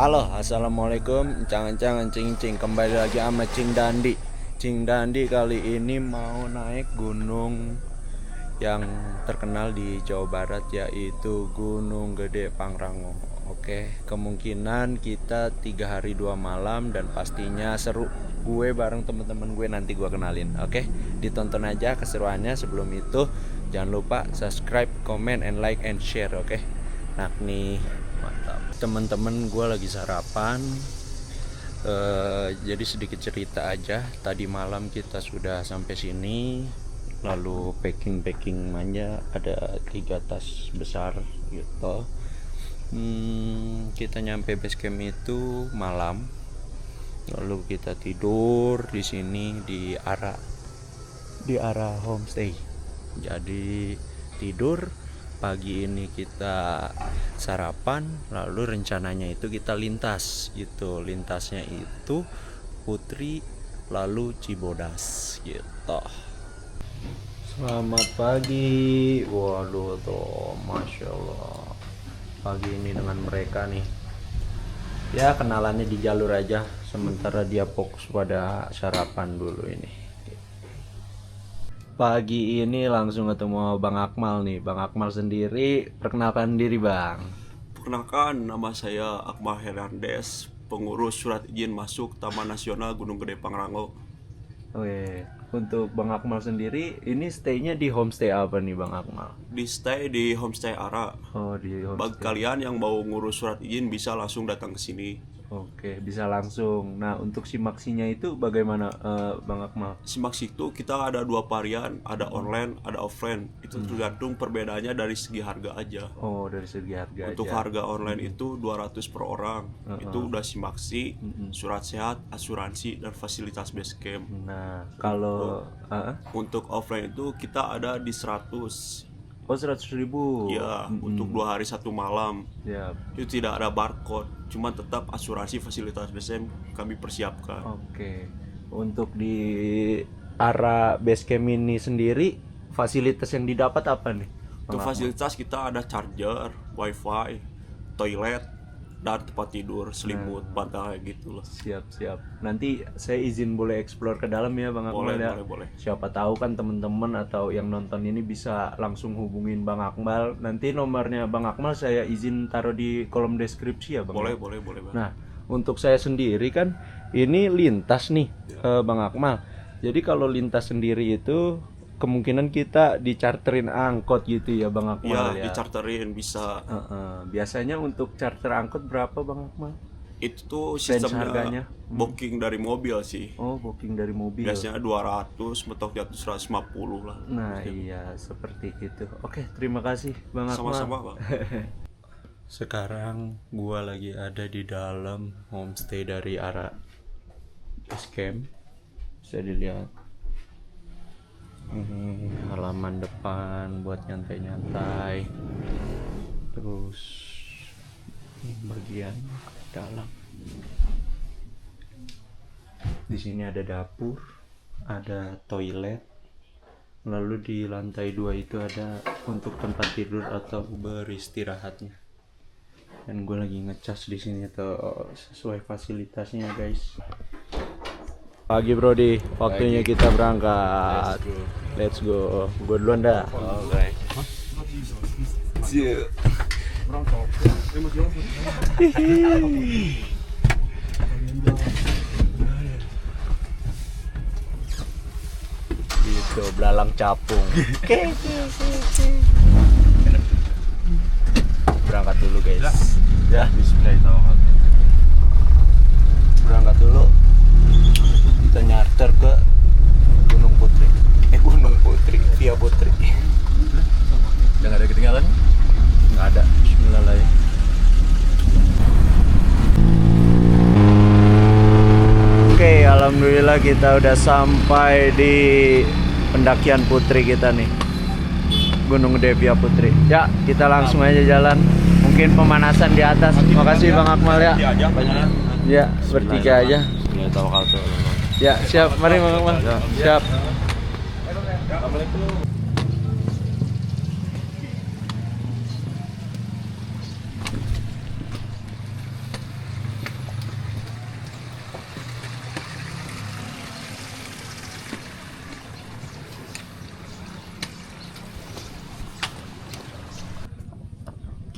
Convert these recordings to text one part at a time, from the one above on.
Halo, assalamualaikum, jangan cing kembali lagi sama Cing Dandi. Cing Dandi kali ini mau naik gunung yang terkenal di Jawa Barat, yaitu Gunung Gede Pangrango. Oke, kemungkinan kita 3 hari 2 malam dan pastinya seru. Gue bareng temen-temen gue nanti gue kenalin. Oke, ditonton aja keseruannya. Sebelum itu jangan lupa subscribe, comment, and like and share. Oke, nah nih mantap. Temen-temen gue lagi sarapan. Jadi sedikit cerita aja. Tadi malam kita sudah sampai sini, lalu packing manja, ada 3 tas besar gitu. Kita nyampe base camp itu malam, lalu kita tidur di sini di arah homestay. Jadi tidur. Pagi ini kita sarapan, lalu rencananya itu kita lintas gitu. Lintasnya itu Putri lalu Cibodas gitu. Selamat pagi. Waduh tuh, Masya Allah, pagi ini dengan mereka nih. Ya kenalannya di jalur aja, sementara dia fokus pada sarapan dulu ini. Pagi ini langsung ketemu Bang Akmal nih. Bang Akmal sendiri, perkenalkan diri Bang. Perkenalkan, nama saya Akmal Hernandez, pengurus surat izin masuk Taman Nasional Gunung Gede Pangrango. Oke, untuk Bang Akmal sendiri, ini stay-nya di homestay apa nih Bang Akmal? Di stay di Homestay Ara. Oh, di Bagi homestay. kalian yang mau ngurus surat izin bisa langsung datang ke sini. Oke, bisa langsung. Nah, untuk simaksinya itu bagaimana Bang Akmal? Simaksi itu kita ada 2 varian, ada online, ada offline. Itu tergantung perbedaannya dari segi harga aja. Oh, dari segi harga Untuk aja. harga online itu 200 per orang. Itu udah simaksi, surat sehat, asuransi, dan fasilitas base camp. Nah, kalau Untuk offline itu kita ada di 100. oh 100.000. Ya, untuk 2 hari 1 malam. Ya. Itu tidak ada barcode, cuma tetap asuransi fasilitas BSM kami persiapkan. Oke. Untuk di arah base camp ini sendiri, fasilitas yang didapat apa nih? Untuk fasilitas kita ada charger, wifi, toilet, dan tempat tidur, selimut, bantal gitu lah. Siap. Nanti saya izin boleh explore ke dalam ya Bang Akmal ya. Boleh. Siapa tahu kan teman-teman atau yang nonton ini bisa langsung hubungin Bang Akmal. Nanti nomornya Bang Akmal saya izin taruh di kolom deskripsi ya Bang. Boleh, Bang. Nah, untuk saya sendiri kan ini lintas nih Bang Akmal. Jadi kalau lintas sendiri itu kemungkinan kita dicharterin angkot gitu ya Bang Akmal ya. Dicharterin bisa. Biasanya untuk charter angkot berapa Bang Akmal? Itu tuh Range sistemnya harganya? booking dari mobil sih. Oh, booking dari mobil. Biasanya 200, mentok di atas 150 lah. Nah iya seperti itu. Oke, terima kasih Bang Akmal. Sama-sama, Bang. Sekarang gua lagi ada di dalam homestay dari arah base camp. Bisa dilihat. Ini halaman depan buat nyantai-nyantai. Terus ini bagian dalam. Di sini ada dapur, ada toilet. Lalu di lantai 2 itu ada untuk tempat tidur atau beristirahatnya. Dan gue lagi ngecas di sini tuh sesuai fasilitasnya guys. Pagi Brody, waktunya kita berangkat. Let's go. Gue duluan dah. Oke. Gitu, belalang capung. Berangkat dulu guys. Ya, bismillahirrahmanirrahim. Berangkat dulu. Kita nyarter ke Gunung Putri. Via Putri. Udah gak ada ketinggalan? Nggak ada. Bismillahirrahmanirrahim. Oke, alhamdulillah kita udah sampai di pendakian Putri kita nih, Gunung Gede Via Putri. Ya, kita langsung aja jalan. Mungkin pemanasan di atas. Makasih Bang Akmal ya. Ya, bertiga aja. Ya, tawakal tuh. Ya, siap. Mari Bang Akmal. Siap.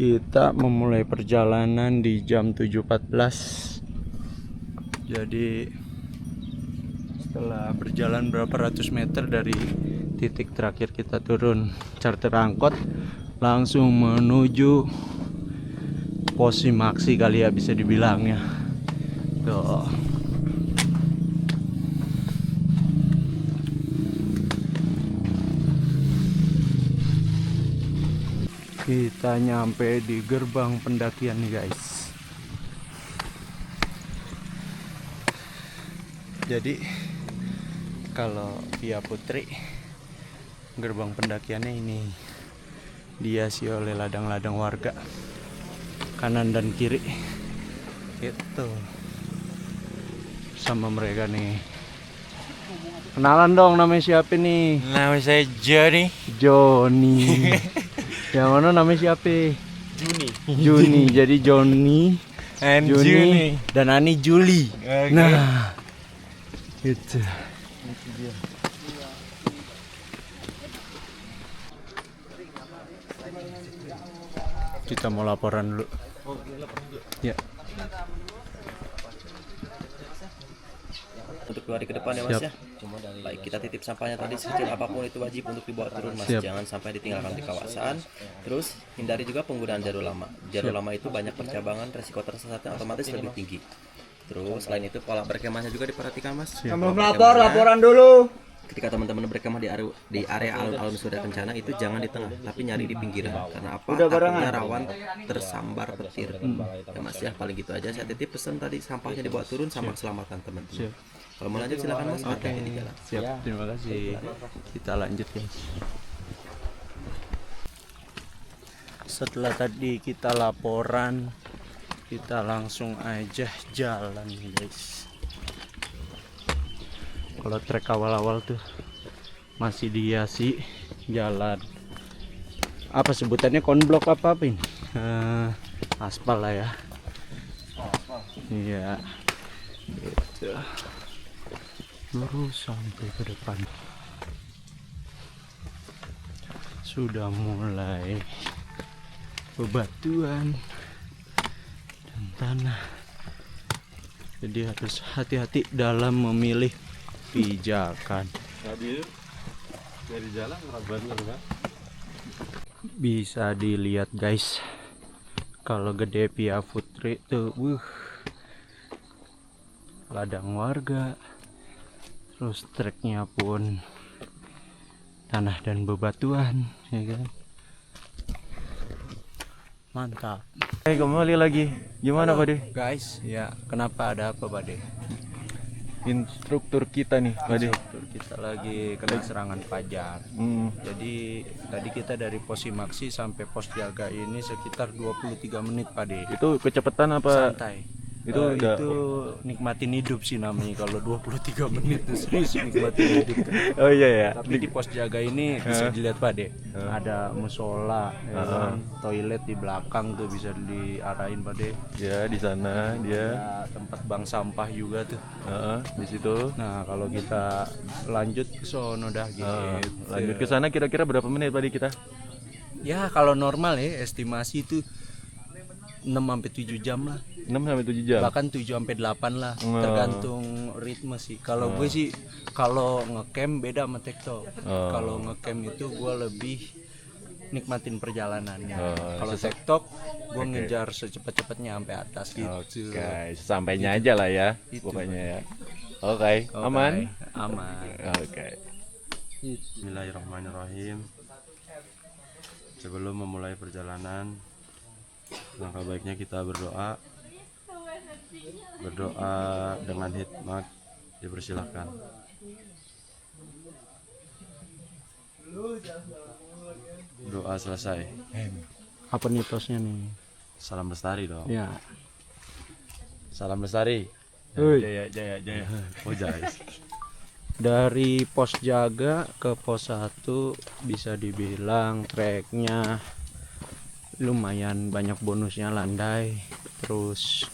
Kita memulai perjalanan di jam 7.14. Jadi setelah berjalan berapa ratus meter dari titik terakhir kita turun charter angkot, langsung menuju pos Simaksi kali ya bisa dibilangnya. Tuh. Kita nyampe di gerbang pendakian nih guys. Jadi kalau via Putri, gerbang pendakiannya ini dihiasi oleh ladang-ladang warga kanan dan kiri gitu. Sama mereka nih. Kenalan dong, namanya siapa nih? Nama saya Johnny. Johnny. Yang mana namanya siapa? Juni. Jadi Johnny, And Juni, dan Ani Juli. Okay. Nah, itu. Kita mau laporan dulu. Ya. Untuk 2 hari ke depan ya Mas Siap. ya. Baik, kita titip sampahnya tadi sekecil apapun itu wajib untuk dibawa turun Mas. Siap. Jangan sampai ditinggalkan di kawasan. Terus hindari juga penggunaan jalur lama. Jalur lama itu banyak percabangan, resiko tersesatnya otomatis lebih tinggi. Terus selain itu pola berkemahnya juga diperhatikan Mas. Belum laporan dulu. Ketika teman-teman berkemah di area alun-alun sudah bencana itu jangan di tengah, tapi nyari di pinggiran. Karena apa? Takutnya rawan tersambar petir. Ya Mas ya, paling gitu aja. Saya titip pesan tadi sampahnya dibawa turun sama keselamatan teman-teman. Siap. Kalau mau lanjut silakan Mas, hati-hati di jalan. Siap, terima kasih. Kita lanjut guys. Setelah tadi kita laporan, kita langsung aja jalan nih guys. Kalau trek awal-awal tuh masih dihiasi jalan. Apa sebutannya, konblok apa ini? Aspal lah ya. Iya. Gitu. Lurus sampai ke depan. Sudah mulai bebatuan dan tanah. Jadi harus hati-hati dalam memilih pijakan. Dari jalan Bisa dilihat guys, kalau gede via Putri tuh, ladang warga. Terus treknya pun tanah dan bebatuan, ya kan? Mantap. Kembali lagi. Gimana Pak De? Guys, ya kenapa, ada apa Pak De? Instruktur kita nih Pak De. Kita lagi kena serangan fajar. Jadi tadi kita dari pos Simaksi sampai pos jaga ini sekitar 23 menit Pak De. Itu kecepatan apa? Santai. Itu itu udah nikmatin hidup sih namanya kalau 23 menit itu serius nikmatin hidup kan. Oh iya ya. Tapi di pos jaga ini bisa dilihat Pak De, ada musola, ya kan? Toilet di belakang tuh bisa diarahin Pak De. Ya di sana dia. Ada tempat bank sampah juga tuh. Di situ. Nah kalau kita lanjut ke sono dah gitu. Lanjut ke sana kira-kira berapa menit Pak De kita? Ya kalau normal ya estimasi itu 6-7 jam lah. 6 sampai 7 jam. Bahkan 7-8 lah, tergantung ritme sih. Kalau gue sih kalau ngecamp beda sama TikTok. Kalau ngecamp itu gue lebih nikmatin perjalanannya. Kalau TikTok gue ngejar secepat-cepatnya sampai atas gitu. Oke, sampainya aja lah ya. Itu. Pokoknya ya. Oke, aman. Aman. Oke. Bismillahirrahmanirrahim. Sebelum memulai perjalanan, langkah baiknya kita berdoa dengan hikmat. Dipersilahkan. Doa selesai. Apa mitosnya nih? Salam lestari dong. Ya. Salam lestari. Jaya. Oh jaya. Dari pos jaga ke pos 1 bisa dibilang treknya lumayan banyak bonusnya, landai, terus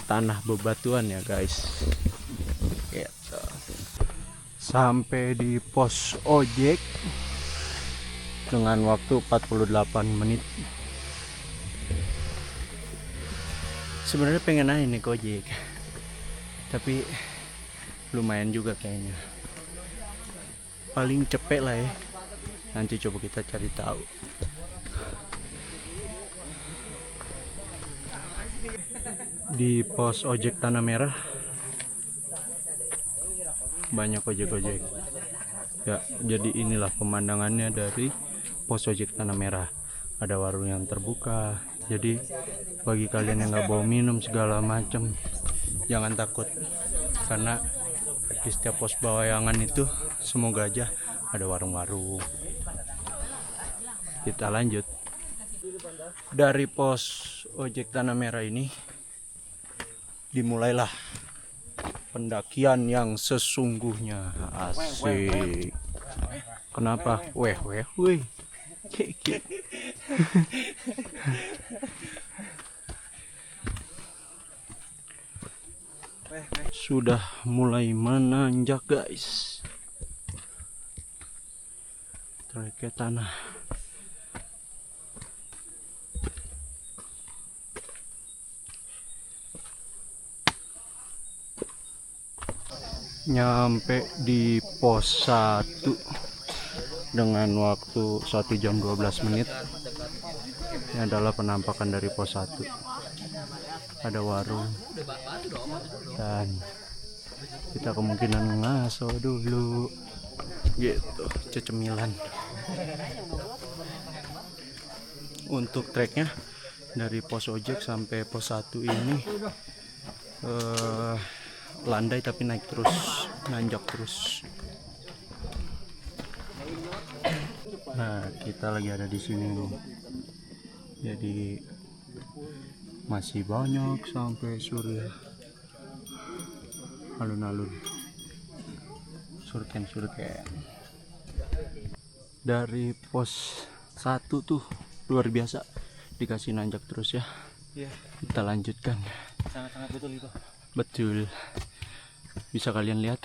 tanah bebatuan ya guys. Gitu. Sampai di pos ojek dengan waktu 48 menit Sebenarnya pengen naik nih Gojek, tapi lumayan juga kayaknya. Paling cepet lah ya. Nanti coba kita cari tahu. Di pos ojek Tanah Merah banyak ojek-ojek. Ya, jadi inilah pemandangannya dari pos ojek Tanah Merah. Ada warung yang terbuka. Jadi bagi kalian yang nggak bawa minum segala macam, jangan takut, karena di setiap pos bawayangan itu semoga aja ada warung-warung. Kita lanjut. Dari pos ojek Tanah Merah ini dimulailah pendakian yang sesungguhnya. Asik. Kenapa? Weh. Sudah mulai menanjak guys. Trek ke tanah. Nyampe di pos 1 dengan waktu 1 jam 12 menit. Ini adalah penampakan dari pos 1. Ada warung dan kita kemungkinan ngaso dulu gitu, cemilan. Untuk treknya dari pos ojek sampai pos 1 ini landai tapi naik terus, nanjak terus. Nah, kita lagi ada di sini nih. Jadi masih banyak sampai sore. Alun-alun. Surken. Dari pos 1 tuh luar biasa, dikasih nanjak terus ya. Kita lanjutkan. Sangat-sangat betul itu. Betul. Bisa kalian lihat.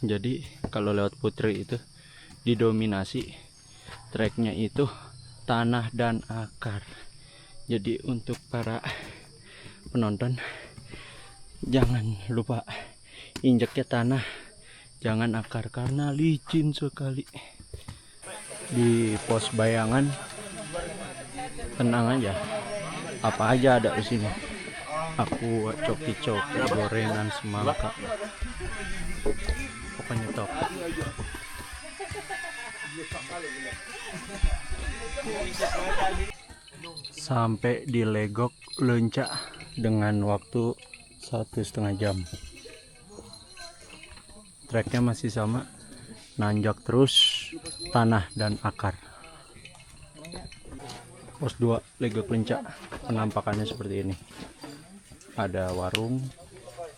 Jadi kalau lewat Putri itu didominasi treknya itu tanah dan akar. Jadi untuk para penonton jangan lupa injaknya tanah, jangan akar karena licin sekali. Di pos bayangan tenang aja, apa aja ada di sini. Aku coki-coki, gorengan, semangka, pokoknya top. Sampai di Legok Leunca dengan waktu 1,5 jam. Treknya masih sama, nanjak terus, tanah dan akar. Pos 2 Legok Leunca, penampakannya seperti ini. Ada warung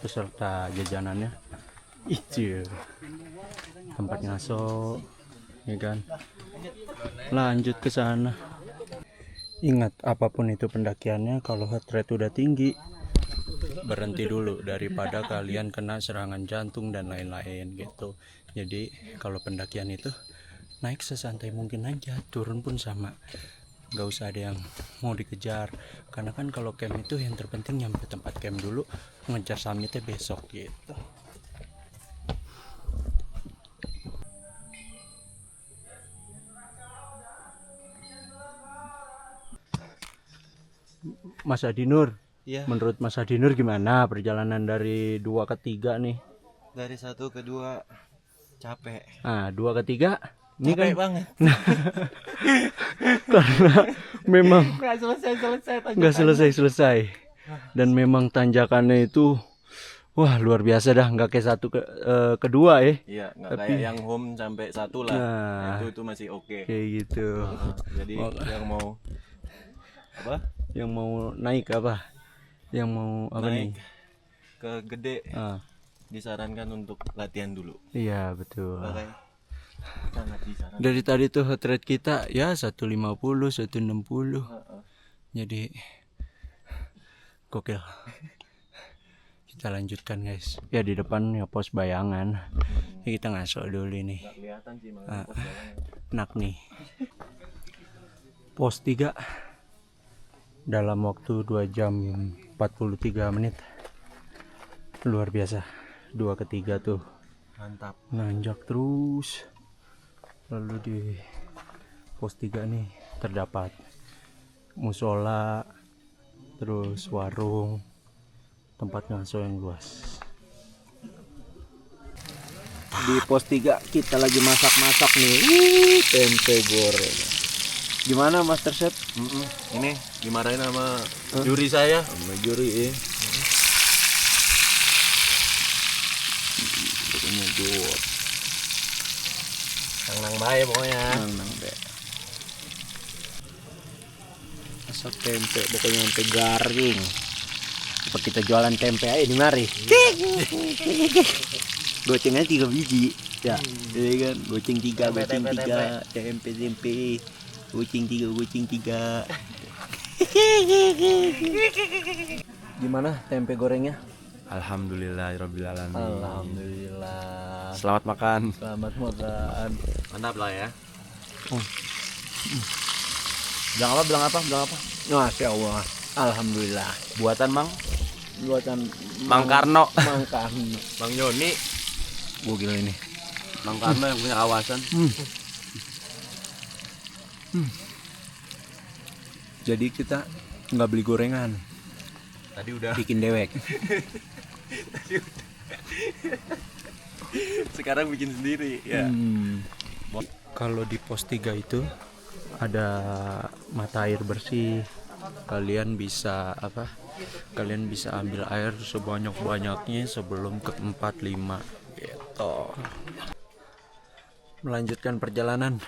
beserta jajanannya. Itu tempat ngaso, ya kan. Lanjut ke sana. Ingat, apapun itu pendakiannya, kalau heart rate udah tinggi, berhenti dulu daripada kalian kena serangan jantung dan lain-lain gitu. Jadi kalau pendakian itu naik sesantai mungkin aja, turun pun sama. Gak usah ada yang mau dikejar, karena kan kalau camp itu yang terpenting nyampe tempat camp dulu, ngejar summitnya besok gitu. Mas Adinur, Iya. menurut Mas Adinur gimana perjalanan dari 2 ke 3 nih? Dari 1 ke 2 capek. Nah, 2 ke 3 ini Capek kan banget. karena memang Nggak selesai dan memang tanjakannya itu wah luar biasa dah, nggak kayak kedua ya. Iya, nggak Tapi- kayak yang home sampai 1 lah. Nah. Itu masih oke. Kayak gitu. Jadi yang mau apa? Yang mau naik apa? Yang mau apa Naik nih? ke gede Ah, disarankan untuk latihan dulu. iya betul. Makanya sangat disarankan. Dari tadi tuh heart rate kita ya 150, 160. Jadi gokil. Kita lanjutkan guys. Ya di depan ya pos bayangan. Ya, kita ngaso dulu nih. Nggak kelihatan sih malah pos jalannya. Enak nih. Pos 3 dalam waktu 2 jam 43 menit. Luar biasa. 2 ke 3 tuh Mantap. nanjak terus. Lalu di pos 3 nih terdapat musola, terus warung, tempat ngaso yang luas. Di pos 3 kita lagi masak-masak nih. Tempe goreng. Gimana Master Chef? Ini dimarahin sama juri saya. Sama juri pokoknya good. Nang bae pokoknya. Nang deh. Masak tempe pokoknya sampai garing. Apa kita jualan tempe aja di mari. Gocengnya 3 biji. Ya, iya kan? Goceng 3, tempe. Goceng 3. Gimana tempe gorengnya? Alhamdulillahirabbil alamin. Alhamdulillah. Selamat makan. Selamat makan. Mantap lah ya. Bilang apa? Masya Allah. Alhamdulillah. Buatan Buatan Mang Karno. Mang Karno. Bang Yoni. Gua gila ini. Mang Karno yang punya kawasan. Jadi kita nggak beli gorengan, Tadi udah. bikin dewek. Sekarang bikin sendiri ya. Kalau di pos 3 itu ada mata air bersih. Kalian bisa Kalian bisa ambil air sebanyak-banyaknya sebelum ke 4, 5 gitu. Melanjutkan perjalanan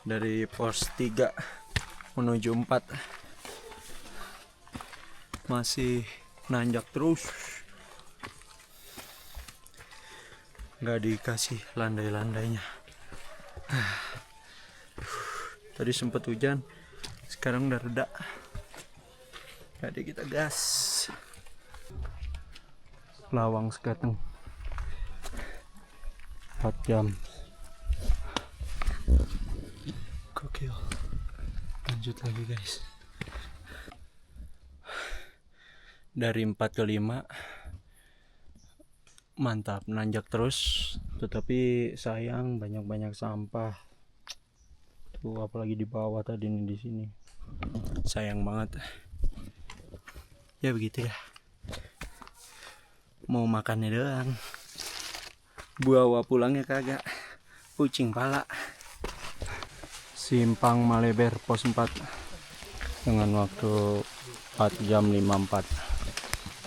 dari pos 3 menuju 4. Masih nanjak terus. Nggak dikasih landai-landainya. Tadi sempat hujan, sekarang udah reda. Jadi kita gas. Lawang Sekateng 4 jam. Gokil. Lanjut lagi guys. Dari 4 ke 5 mantap, nanjak terus, tetapi sayang banyak sampah tuh, apalagi di bawah tadi nih, di sini sayang banget ya. Begitu ya, mau makannya doang, bawa pulangnya kagak, kucing pala. Simpang Maleber pos 4 dengan waktu 4 jam 54.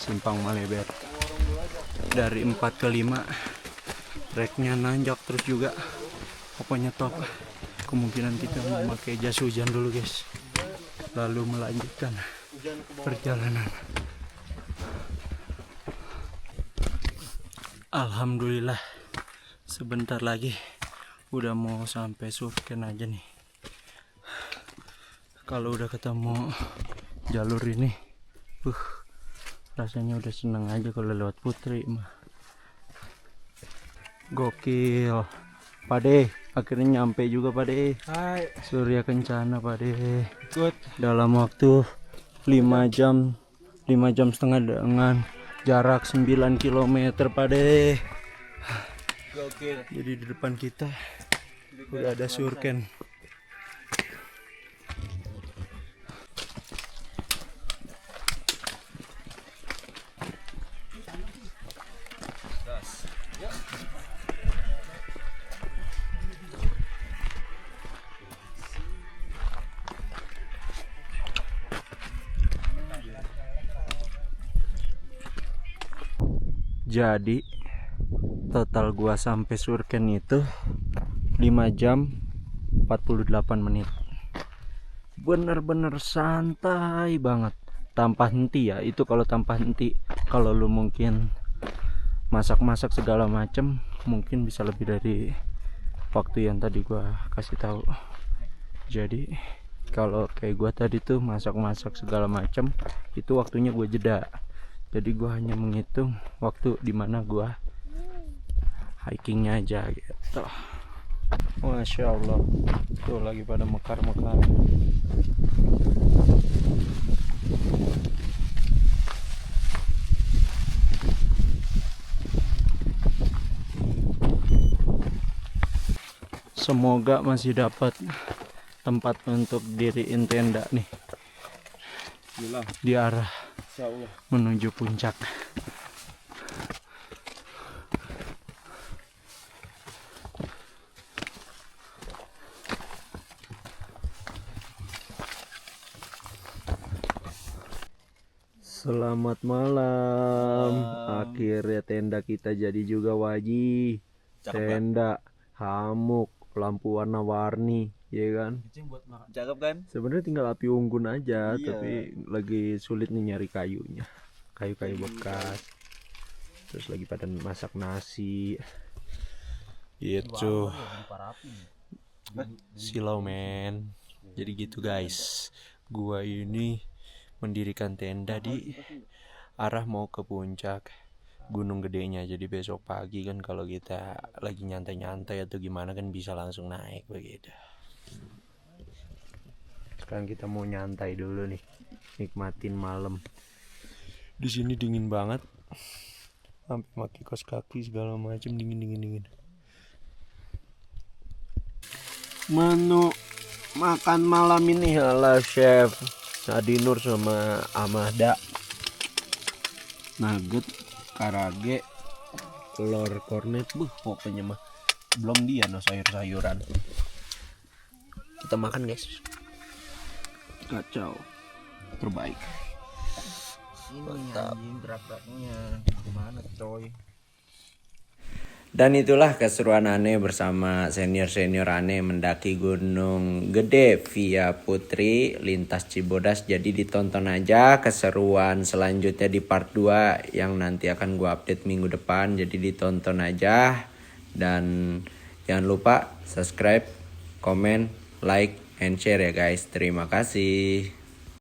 Simpang Maleber dari 4 ke 5 treknya nanjak terus juga, pokoknya top. Kemungkinan kita memakai jas hujan dulu guys, lalu melanjutkan perjalanan. Alhamdulillah, sebentar lagi udah mau sampai Surken aja nih. Kalau udah ketemu jalur ini, rasanya udah seneng aja kalau lewat Putri mah. Gokil. Pade, akhirnya nyampe juga Pade. Hai. Surya Kencana Pade. Good. Dalam waktu 5 jam setengah dengan jarak 9 km Pade. Gokil. Jadi di depan kita udah ada Surken. Jadi total gua sampai Surken itu 5 jam 48 menit. Bener-bener santai banget, tanpa henti ya. Itu kalau tanpa henti. Kalau lu mungkin masak-masak segala macem, mungkin bisa lebih dari waktu yang tadi gua kasih tahu. Jadi kalau kayak gua tadi tuh masak-masak segala macem, itu waktunya gua jeda. Jadi gua hanya menghitung waktu dimana gua hikingnya aja gitu. Masya Allah, tuh lagi pada mekar-mekar. Semoga masih dapat tempat untuk diriin tenda nih di arah menuju puncak. Selamat malam. Akhirnya tenda kita jadi juga, Waji. Tenda, hamuk, lampu warna-warni, ya kan? Cakep kan? Sebenarnya tinggal api unggun aja, tapi lagi sulit nih nyari kayunya. Kayu-kayu bekas. Terus lagi pada masak nasi. Gitu. Silau men. Jadi gitu guys. Gua ini mendirikan tenda di arah mau ke puncak Gunung Gedenya. Jadi besok pagi kan kalau kita lagi nyantai-nyantai atau gimana kan bisa langsung naik begitu. Sekarang kita mau nyantai dulu nih, nikmatin malam. Di sini dingin banget, sampai pakai kaos kaki segala macam, dingin. Menu makan malam ini adalah chef Adinur sama Amada. Nugget, karage, telur kornet, pokoknya mah belum dia no sayur-sayuran. Kita makan guys. Kacau, terbaik. Mantap. Gerak-geraknya gimana coy? Dan itulah keseruan Ane bersama senior-senior Ane mendaki Gunung Gede via Putri lintas Cibodas. Jadi ditonton aja keseruan selanjutnya di part 2 yang nanti akan gua update minggu depan. Jadi ditonton aja dan jangan lupa subscribe, komen, like, and share ya guys. Terima kasih.